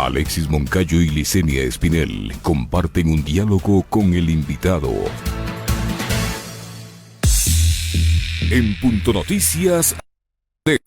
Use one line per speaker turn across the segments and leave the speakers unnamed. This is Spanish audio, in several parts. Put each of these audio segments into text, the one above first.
Alexis Moncayo y Licenia Espinel comparten un diálogo con el invitado. En Punto Noticias de...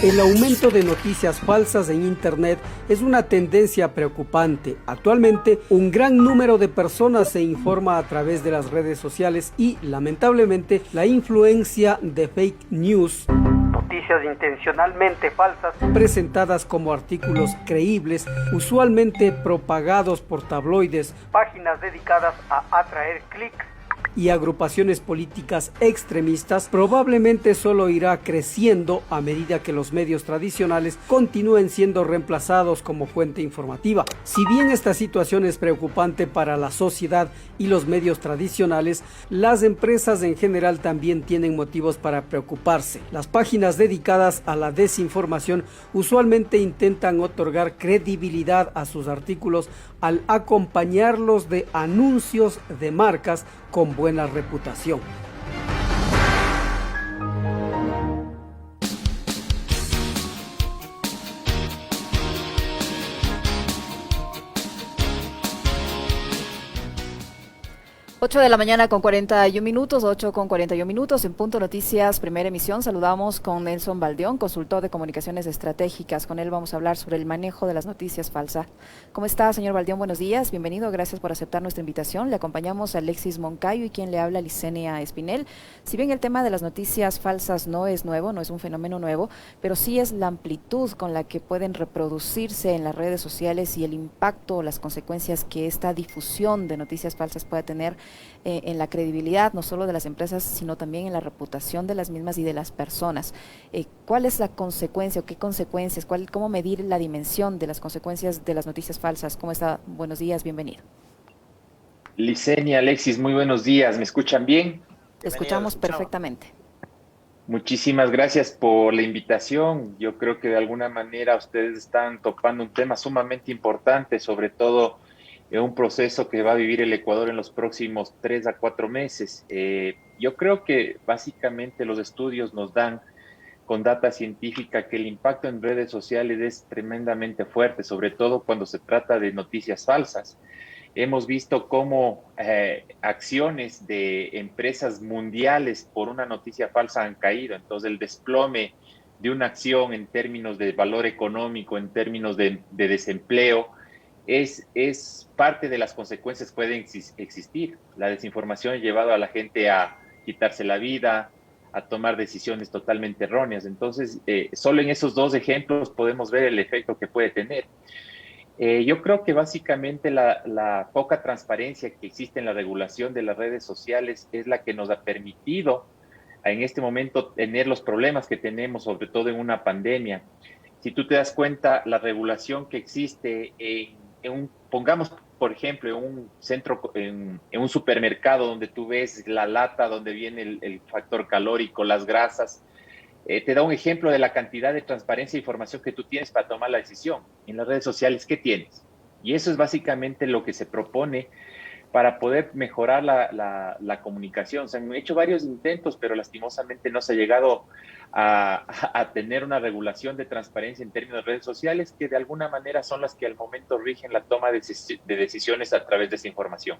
El aumento de noticias falsas en Internet es una tendencia preocupante. Actualmente, un gran número de personas se informa a través de las redes sociales y, lamentablemente, la influencia de fake news, noticias intencionalmente falsas, presentadas como artículos creíbles, usualmente propagados por tabloides, páginas dedicadas a atraer clics y agrupaciones políticas extremistas, probablemente solo irá creciendo a medida que los medios tradicionales continúen siendo reemplazados como fuente informativa. Si bien esta situación es preocupante para la sociedad y los medios tradicionales, las empresas en general también tienen motivos para preocuparse. Las páginas dedicadas a la desinformación usualmente intentan otorgar credibilidad a sus artículos al acompañarlos de anuncios de marcas con buena reputación.
8 de la mañana con 41 minutos, 8 con 41 minutos, en Punto Noticias, primera emisión. Saludamos con Nelson Baldeón, consultor de comunicaciones estratégicas. Con él vamos a hablar sobre el manejo de las noticias falsas. ¿Cómo está, señor Baldeón? Buenos días, bienvenido, gracias por aceptar nuestra invitación. Le acompañamos a Alexis Moncayo y quien le habla, Licenia Espinel. Si bien el tema de las noticias falsas no es nuevo, no es un fenómeno nuevo, pero sí es la amplitud con la que pueden reproducirse en las redes sociales y el impacto o las consecuencias que esta difusión de noticias falsas puede tener en la credibilidad no solo de las empresas, sino también en la reputación de las mismas y de las personas. ¿Cuál es la consecuencia o qué consecuencias, cómo medir la dimensión de las consecuencias de las noticias falsas? ¿Cómo está? Buenos días, bienvenido.
Licenia, Alexis, muy buenos días. ¿Me escuchan bien?
Te escuchamos perfectamente.
Muchísimas gracias por la invitación. Yo creo que de alguna manera ustedes están topando un tema sumamente importante, sobre todo un proceso que va a vivir el Ecuador en los próximos 3 a 4 meses. Yo creo que básicamente los estudios nos dan con data científica que el impacto en redes sociales es tremendamente fuerte, sobre todo cuando se trata de noticias falsas. Hemos visto cómo acciones de empresas mundiales por una noticia falsa han caído. Entonces, el desplome de una acción en términos de valor económico, en términos de desempleo, es parte de las consecuencias que pueden existir. La desinformación ha llevado a la gente a quitarse la vida, a tomar decisiones totalmente erróneas. Entonces, solo en esos dos ejemplos podemos ver el efecto que puede tener. Yo creo que básicamente la poca transparencia que existe en la regulación de las redes sociales es la que nos ha permitido en este momento tener los problemas que tenemos, sobre todo en una pandemia. Si tú te das cuenta, la regulación que existe pongamos, por ejemplo, en un centro, en un supermercado donde tú ves la lata donde viene el factor calórico, las grasas, te da un ejemplo de la cantidad de transparencia e información que tú tienes para tomar la decisión. En las redes sociales, ¿qué tienes? Y eso es básicamente lo que se propone para poder mejorar la comunicación. Se han hecho varios intentos, pero lastimosamente no se ha llegado a tener una regulación de transparencia en términos de redes sociales que de alguna manera son las que al momento rigen la toma de decisiones a través de esa información.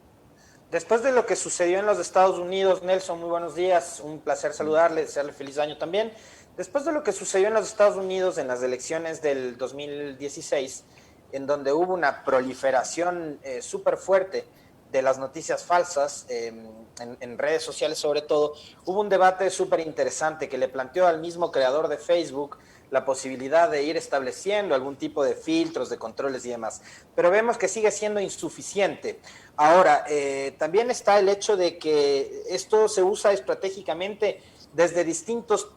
Después de lo que sucedió en los Estados Unidos, Nelson, muy buenos días, un placer saludarle, desearle feliz año también. Después de lo que sucedió en los Estados Unidos en las elecciones del 2016, en donde hubo una proliferación súper fuerte de las noticias falsas en redes sociales sobre todo, hubo un debate súper interesante que le planteó al mismo creador de Facebook la posibilidad de ir estableciendo algún tipo de filtros, de controles y demás. Pero vemos que sigue siendo insuficiente. Ahora, también está el hecho de que esto se usa estratégicamente desde distintos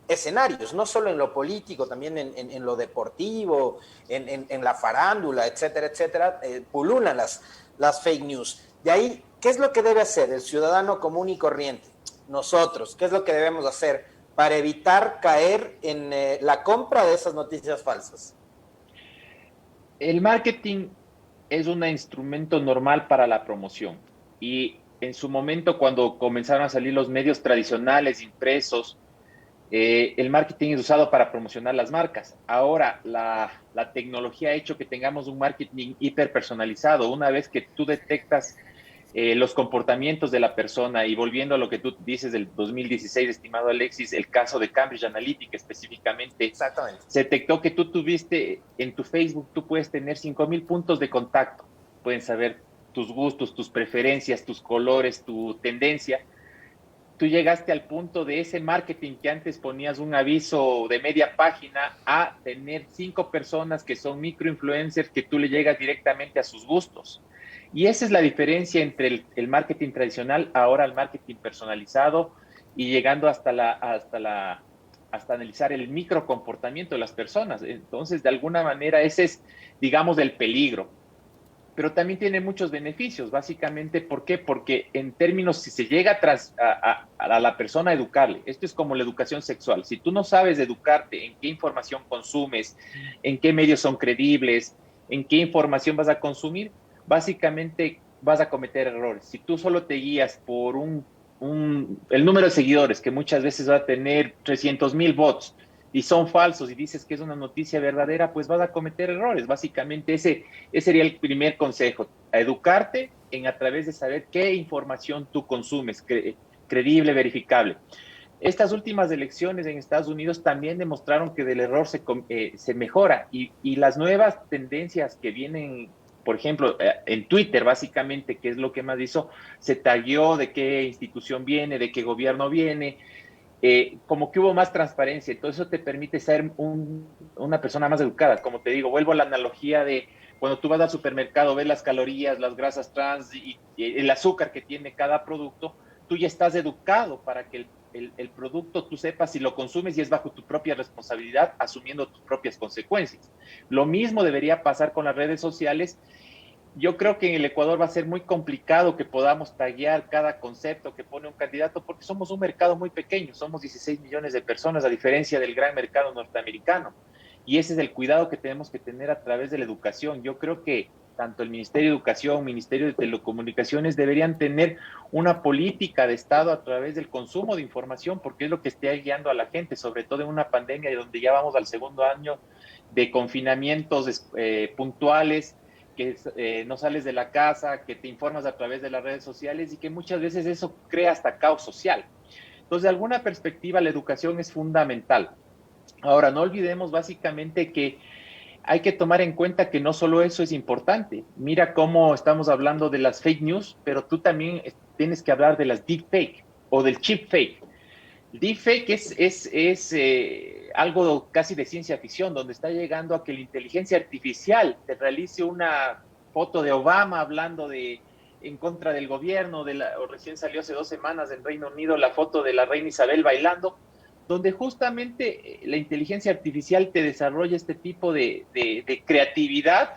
escenarios, no solo en lo político, también en lo deportivo, en la farándula, etcétera, etcétera, pululan las fake news. De ahí, ¿qué es lo que debe hacer el ciudadano común y corriente? Nosotros, ¿qué es lo que debemos hacer para evitar caer en la compra de esas noticias falsas?
El marketing es un instrumento normal para la promoción y en su momento cuando comenzaron a salir los medios tradicionales impresos, El marketing es usado para promocionar las marcas. Ahora, la tecnología ha hecho que tengamos un marketing hiperpersonalizado. Una vez que tú detectas los comportamientos de la persona, y volviendo a lo que tú dices del 2016, estimado Alexis, el caso de Cambridge Analytica específicamente,
Exactamente.
se detectó que tú tuviste en tu Facebook, tú puedes tener 5,000 puntos de contacto, pueden saber tus gustos, tus preferencias, tus colores, tu tendencia. Tú llegaste al punto de ese marketing que antes ponías un aviso de media página a tener 5 personas que son microinfluencers que tú le llegas directamente a sus gustos. Y esa es la diferencia entre el marketing tradicional ahora al marketing personalizado, y llegando hasta analizar el microcomportamiento de las personas. Entonces, de alguna manera, ese es, digamos, el peligro. Pero también tiene muchos beneficios, básicamente. ¿Por qué? Porque en términos, si se llega a la persona a educarle, esto es como la educación sexual. Si tú no sabes educarte en qué información consumes, en qué medios son creíbles, en qué información vas a consumir, básicamente vas a cometer errores. Si tú solo te guías por el número de seguidores, que muchas veces va a tener 300,000 bots, y son falsos, y dices que es una noticia verdadera, pues vas a cometer errores. Básicamente ese sería el primer consejo: a educarte a través de saber qué información tú consumes, creíble, verificable. Estas últimas elecciones en Estados Unidos también demostraron que del error se mejora, y las nuevas tendencias que vienen, por ejemplo, en Twitter, básicamente, que es lo que más hizo, se tagueó de qué institución viene, de qué gobierno viene. Como que hubo más transparencia. Todo eso te permite ser una persona más educada. Como te digo, vuelvo a la analogía de cuando tú vas al supermercado, ves las calorías, las grasas trans y el azúcar que tiene cada producto. Tú ya estás educado para que el producto tú sepas si lo consumes, y es bajo tu propia responsabilidad, asumiendo tus propias consecuencias. Lo mismo debería pasar con las redes sociales. Yo creo que en el Ecuador va a ser muy complicado que podamos taguear cada concepto que pone un candidato, porque somos un mercado muy pequeño, somos 16 millones de personas, a diferencia del gran mercado norteamericano. Y ese es el cuidado que tenemos que tener a través de la educación. Yo creo que tanto el Ministerio de Educación, Ministerio de Telecomunicaciones deberían tener una política de Estado a través del consumo de información, porque es lo que está guiando a la gente, sobre todo en una pandemia donde ya vamos al segundo año de confinamientos puntuales, que no sales de la casa, que te informas a través de las redes sociales, y que muchas veces eso crea hasta caos social. Entonces, de alguna perspectiva, la educación es fundamental. Ahora, no olvidemos básicamente que hay que tomar en cuenta que no solo eso es importante. Mira cómo estamos hablando de las fake news, pero tú también tienes que hablar de las deepfake o del chip fake. Deepfake es algo casi de ciencia ficción, donde está llegando a que la inteligencia artificial te realice una foto de Obama hablando en contra del gobierno, o recién salió hace 2 semanas en Reino Unido la foto de la reina Isabel bailando, donde justamente la inteligencia artificial te desarrolla este tipo de creatividad,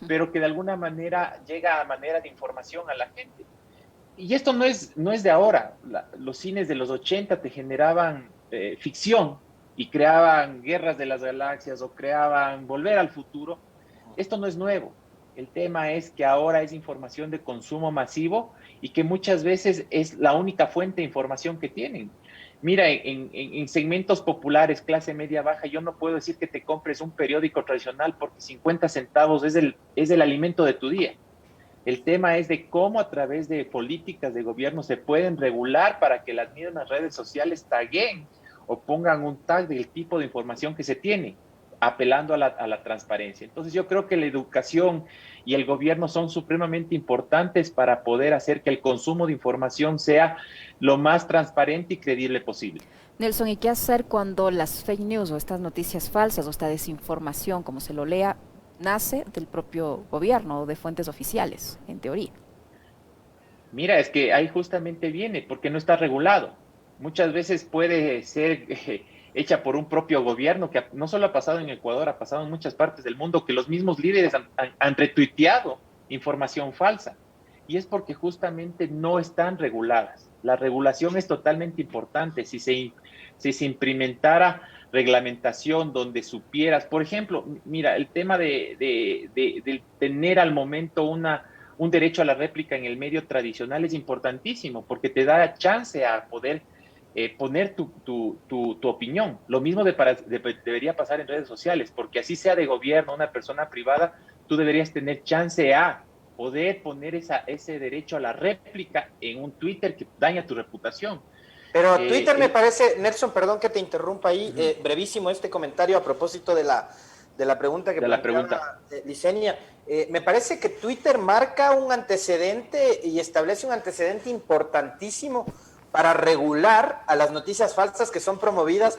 pero que de alguna manera llega a manera de información a la gente. Y esto no es de ahora. Los cines de los 80 te generaban ficción, y creaban Guerras de las Galaxias o creaban Volver al Futuro. Esto no es nuevo. El tema es que ahora es información de consumo masivo, y que muchas veces es la única fuente de información que tienen. Mira, en segmentos populares, clase media baja, yo no puedo decir que te compres un periódico tradicional, porque 50 centavos es el alimento de tu día. El tema es de cómo a través de políticas de gobierno se pueden regular para que las mismas redes sociales taguen o pongan un tag del tipo de información que se tiene, apelando a la transparencia. Entonces yo creo que la educación y el gobierno son supremamente importantes para poder hacer que el consumo de información sea lo más transparente y creíble posible.
Nelson, ¿y qué hacer cuando las fake news o estas noticias falsas o esta desinformación, como se lo lea, nace del propio gobierno o de fuentes oficiales, en teoría?
Mira, es que ahí justamente viene, porque no está regulado. Muchas veces puede ser hecha por un propio gobierno, que no solo ha pasado en Ecuador, ha pasado en muchas partes del mundo, que los mismos líderes han retuiteado información falsa. Y es porque justamente no están reguladas. La regulación es totalmente importante. Si se implementara reglamentación donde supieras, por ejemplo, mira, el tema de tener al momento un derecho a la réplica en el medio tradicional es importantísimo, porque te da chance a poder poner tu opinión. Lo mismo debería pasar en redes sociales, porque así sea de gobierno, una persona privada, tú deberías tener chance a poder poner ese derecho a la réplica en un Twitter que daña tu reputación.
Pero Twitter me parece, Nelson, perdón que te interrumpa ahí, brevísimo este comentario a propósito de la pregunta que planteaba Licenia. Me parece que Twitter marca un antecedente y establece un antecedente importantísimo para regular a las noticias falsas que son promovidas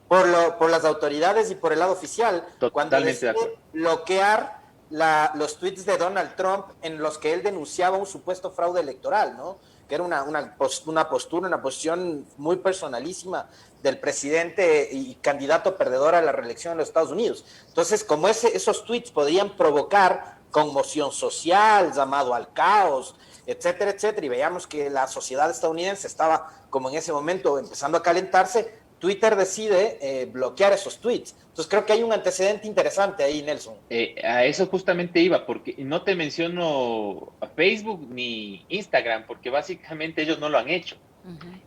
por las autoridades y por el lado oficial. Cuando decide bloquear los tweets de Donald Trump en los que él denunciaba un supuesto fraude electoral, ¿no? Que era una posición muy personalísima del presidente y candidato perdedor a la reelección en los Estados Unidos. Entonces, como esos tweets podían provocar conmoción social, llamado al caos, etcétera, etcétera, y veíamos que la sociedad estadounidense estaba como en ese momento empezando a calentarse, Twitter decide bloquear esos tweets. Entonces creo que hay un antecedente interesante ahí, Nelson.
A eso justamente iba, porque no te menciono a Facebook ni Instagram, porque básicamente ellos no lo han hecho.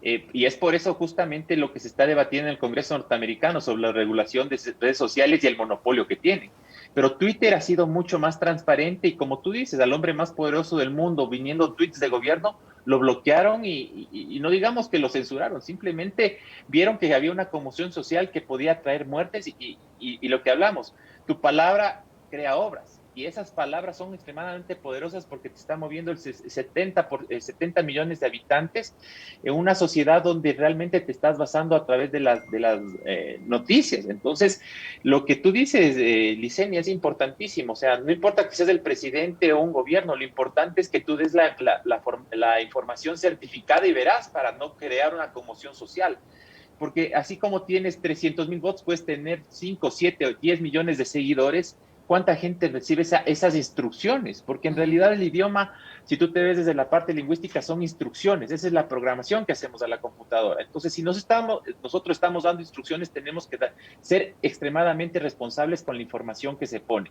Y es por eso justamente lo que se está debatiendo en el Congreso norteamericano sobre la regulación de redes sociales y el monopolio que tienen. Pero Twitter ha sido mucho más transparente y, como tú dices, al hombre más poderoso del mundo viniendo tweets de gobierno, lo bloquearon y no digamos que lo censuraron, simplemente vieron que había una conmoción social que podía traer muertes y lo que hablamos, tu palabra crea obras. Y esas palabras son extremadamente poderosas porque te está moviendo el 70 millones de habitantes en una sociedad donde realmente te estás basando a través de las noticias. Entonces, lo que tú dices, Licenia, es importantísimo. O sea, no importa que seas el presidente o un gobierno, lo importante es que tú des la información certificada y veraz para no crear una conmoción social. Porque así como tienes 300,000 bots, puedes tener 5, 7 o 10 millones de seguidores. ¿Cuánta gente recibe esas instrucciones? Porque en realidad el idioma, si tú te ves desde la parte lingüística, son instrucciones. Esa es la programación que hacemos a la computadora. Entonces, si nosotros estamos dando instrucciones, tenemos que ser extremadamente responsables con la información que se pone.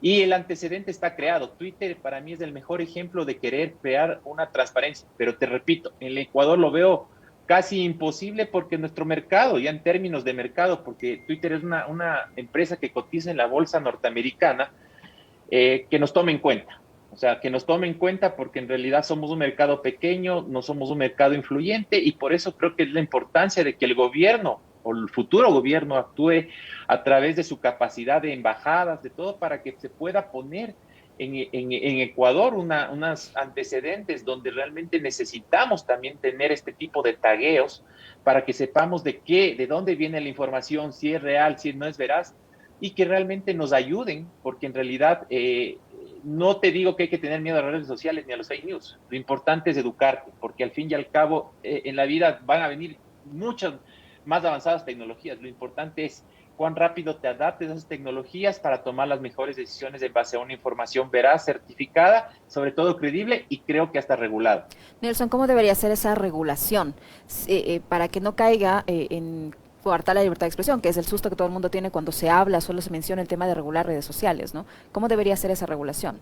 Y el antecedente está creado. Twitter para mí es el mejor ejemplo de querer crear una transparencia. Pero te repito, en el Ecuador lo veo casi imposible porque nuestro mercado, ya en términos de mercado, porque Twitter es una empresa que cotiza en la bolsa norteamericana, que nos tome en cuenta. O sea, que nos tome en cuenta porque en realidad somos un mercado pequeño, no somos un mercado influyente y por eso creo que es la importancia de que el gobierno o el futuro gobierno actúe a través de su capacidad de embajadas, de todo, para que se pueda poner en Ecuador unos antecedentes donde realmente necesitamos también tener este tipo de tagueos para que sepamos de dónde viene la información, si es real, si no es veraz, y que realmente nos ayuden, porque en realidad no te digo que hay que tener miedo a las redes sociales ni a los fake news. Lo importante es educarte, porque al fin y al cabo en la vida van a venir muchas más avanzadas tecnologías. Lo importante es cuán rápido te adaptes a esas tecnologías para tomar las mejores decisiones en base a una información veraz, certificada, sobre todo creíble y creo que hasta regulada.
Nelson, ¿cómo debería ser esa regulación para que no caiga en coartar la libertad de expresión, que es el susto que todo el mundo tiene cuando se habla, solo se menciona el tema de regular redes sociales, ¿no? ¿Cómo debería ser esa regulación?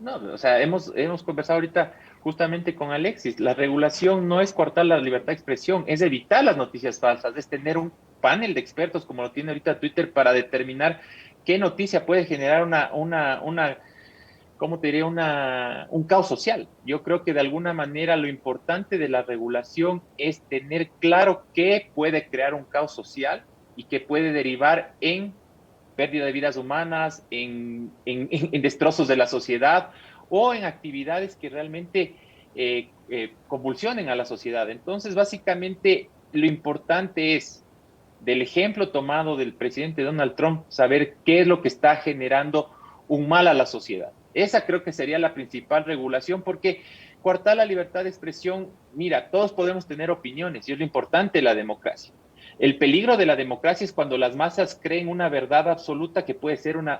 No, o sea, hemos conversado ahorita justamente con Alexis. La regulación no es coartar la libertad de expresión, es evitar las noticias falsas, es tener un panel de expertos como lo tiene ahorita Twitter para determinar qué noticia puede generar ¿cómo te diría? Un caos social. Yo creo que de alguna manera lo importante de la regulación es tener claro qué puede crear un caos social y que puede derivar en pérdida de vidas humanas, en destrozos de la sociedad o en actividades que realmente convulsionen a la sociedad. Entonces, básicamente, lo importante es, del ejemplo tomado del presidente Donald Trump, saber qué es lo que está generando un mal a la sociedad. Esa creo que sería la principal regulación, porque coartar la libertad de expresión, mira, todos podemos tener opiniones y es lo importante de la democracia. El peligro de la democracia es cuando las masas creen una verdad absoluta que puede ser una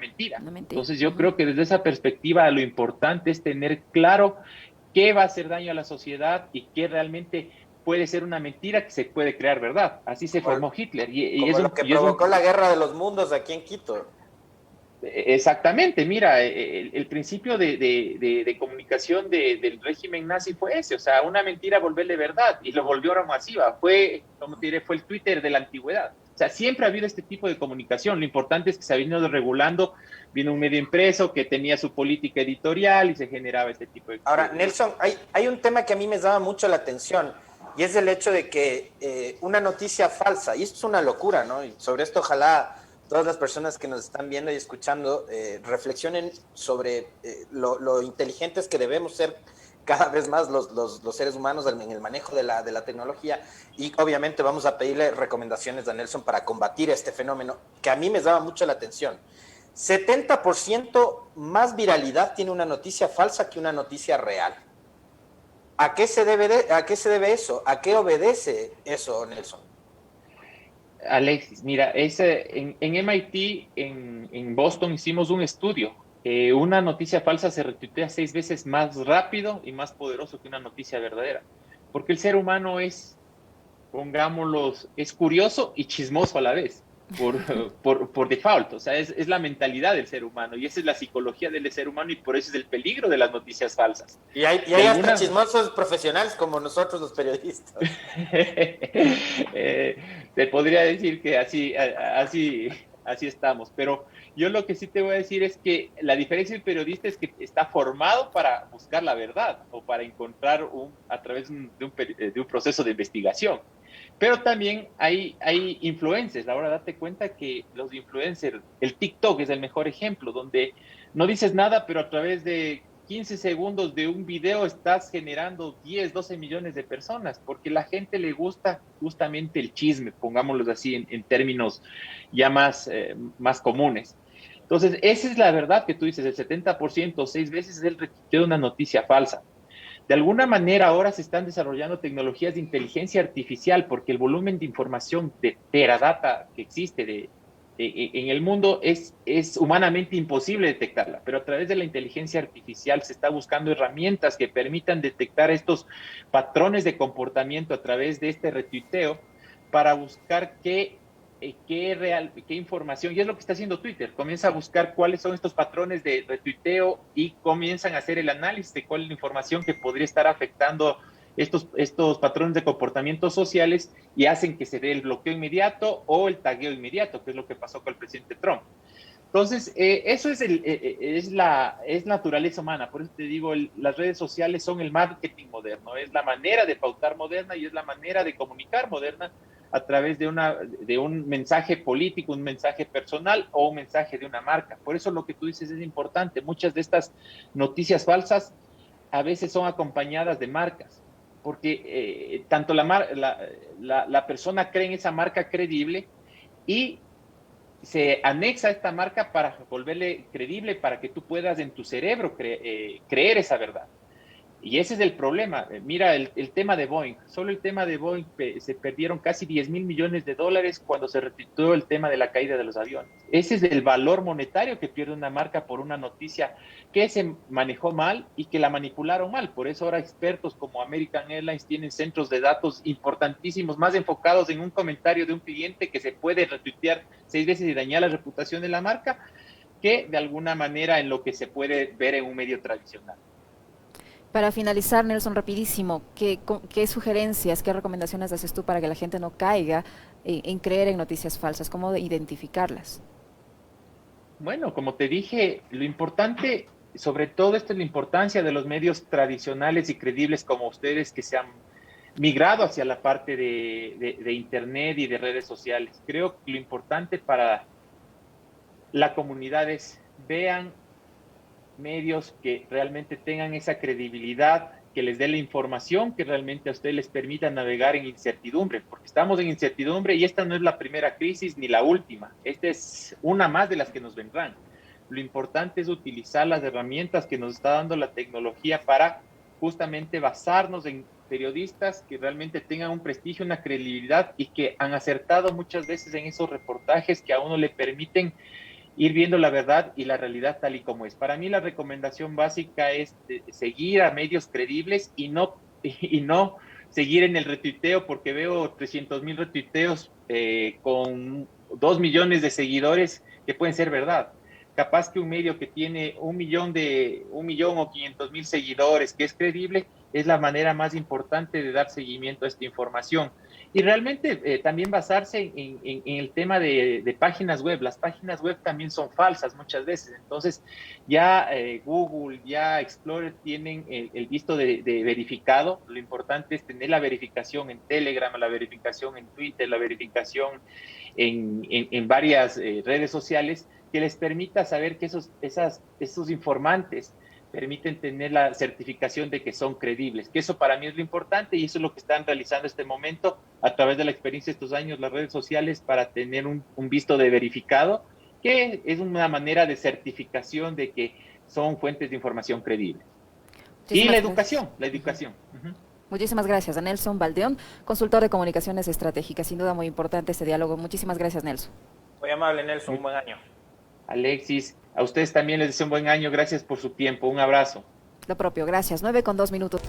mentira. Entonces yo creo que desde esa perspectiva lo importante es tener claro qué va a hacer daño a la sociedad y qué realmente puede ser una mentira que se puede crear verdad. Así se formó Hitler.
Como lo que provocó la guerra de los mundos aquí en Quito.
Exactamente, mira, el principio de comunicación del régimen nazi fue ese, o sea, una mentira volverle verdad y lo volvió ahora masiva, fue, como te diré, fue el Twitter de la antigüedad. O sea, siempre ha habido este tipo de comunicación, lo importante es que se ha venido regulando, vino un medio impreso que tenía su política editorial y se generaba este tipo de...
Ahora, Nelson, hay un tema que a mí me llama mucho la atención y es el hecho de que una noticia falsa, y esto es una locura, ¿no? Y sobre esto ojalá todas las personas que nos están viendo y escuchando reflexionen sobre lo inteligentes que debemos ser cada vez más los seres humanos en el manejo de la tecnología, y obviamente vamos a pedirle recomendaciones a Nelson para combatir este fenómeno que a mí me llama mucho la atención. 70% más viralidad tiene una noticia falsa que una noticia real. ¿A qué se debe eso? ¿A qué obedece eso, Nelson?
Alexis, mira, en MIT, en Boston, hicimos un estudio. Una noticia falsa se retuitea 6 veces más rápido y más poderoso que una noticia verdadera. Porque el ser humano es, pongámoslo, es curioso y chismoso a la vez, por default. O sea, es la mentalidad del ser humano y esa es la psicología del ser humano y por eso es el peligro de las noticias falsas.
Y hay hasta chismosos profesionales como nosotros los periodistas.
Te podría decir que así estamos, pero yo lo que sí te voy a decir es que la diferencia del periodista es que está formado para buscar la verdad o para encontrar a través de un proceso de investigación. Pero también hay influencers. Ahora date cuenta que los influencers, el TikTok es el mejor ejemplo, donde no dices nada, pero a través de 15 segundos de un video estás generando 10, 12 millones de personas, porque la gente le gusta justamente el chisme, pongámoslo así en términos ya más comunes. Entonces, esa es la verdad que tú dices, el 70%, 6 veces es el retuiteo de una noticia falsa. De alguna manera ahora se están desarrollando tecnologías de inteligencia artificial porque el volumen de información de teradata que existe en el mundo es humanamente imposible detectarla, pero a través de la inteligencia artificial se está buscando herramientas que permitan detectar estos patrones de comportamiento a través de este retuiteo para buscar qué información, y es lo que está haciendo Twitter, comienza a buscar cuáles son estos patrones de retuiteo y comienzan a hacer el análisis de cuál es la información que podría estar afectando estos patrones de comportamientos sociales y hacen que se dé el bloqueo inmediato o el tagueo inmediato, que es lo que pasó con el presidente Trump. Entonces, eso es naturaleza humana. Por eso te digo, las redes sociales son el marketing moderno, es la manera de pautar moderna y es la manera de comunicar moderna a través de un mensaje político, un mensaje personal o un mensaje de una marca. Por eso lo que tú dices es importante. Muchas de estas noticias falsas a veces son acompañadas de marcas, porque tanto la persona cree en esa marca creíble y se anexa a esta marca para volverle creíble, para que tú puedas en tu cerebro creer esa verdad. Y ese es el problema. Mira, el tema de Boeing. Solo el tema de Boeing se perdieron casi 10,000 millones de dólares cuando se retuiteó el tema de la caída de los aviones. Ese es el valor monetario que pierde una marca por una noticia que se manejó mal y que la manipularon mal. Por eso ahora expertos como American Airlines tienen centros de datos importantísimos, más enfocados en un comentario de un cliente que se puede retuitear 6 veces y dañar la reputación de la marca, que de alguna manera en lo que se puede ver en un medio tradicional.
Para finalizar, Nelson, rapidísimo, ¿qué sugerencias, qué recomendaciones haces tú para que la gente no caiga en creer en noticias falsas? ¿Cómo identificarlas?
Bueno, como te dije, lo importante, sobre todo esto es la importancia de los medios tradicionales y creíbles como ustedes que se han migrado hacia la parte de Internet y de redes sociales. Creo que lo importante para la comunidad es vean medios que realmente tengan esa credibilidad, que les dé la información que realmente a ustedes les permita navegar en incertidumbre, porque estamos en incertidumbre y esta no es la primera crisis ni la última, esta es una más de las que nos vendrán. Lo importante es utilizar las herramientas que nos está dando la tecnología para justamente basarnos en periodistas que realmente tengan un prestigio, una credibilidad y que han acertado muchas veces en esos reportajes que a uno le permiten ir viendo la verdad y la realidad tal y como es. Para mí la recomendación básica es seguir a medios creíbles y no seguir en el retuiteo, porque veo 300,000 retuiteos con 2 millones de seguidores que pueden ser verdad. capaz que un medio que tiene 1.000.000 o 500.000 seguidores, que es creíble, es la manera más importante de dar seguimiento a esta información. Y realmente también basarse en el tema de páginas web. Las páginas web también son falsas muchas veces. Entonces, ya Google, ya Explorer tienen el visto de verificado. Lo importante es tener la verificación en Telegram, la verificación en Twitter, la verificación en varias redes sociales, que les permita saber que esos informantes permiten tener la certificación de que son creíbles, que eso para mí es lo importante, y eso es lo que están realizando este momento a través de la experiencia de estos años las redes sociales, para tener un visto de verificado, que es una manera de certificación de que son fuentes de información creíbles. Y la educación. Uh-huh.
Muchísimas gracias a Nelson Baldeón, consultor de comunicaciones estratégicas. Sin duda muy importante este diálogo. Muchísimas gracias, Nelson.
Muy amable, Nelson. Un buen año.
Alexis, a ustedes también les deseo un buen año. Gracias por su tiempo. Un abrazo.
Lo propio, gracias. 9:02.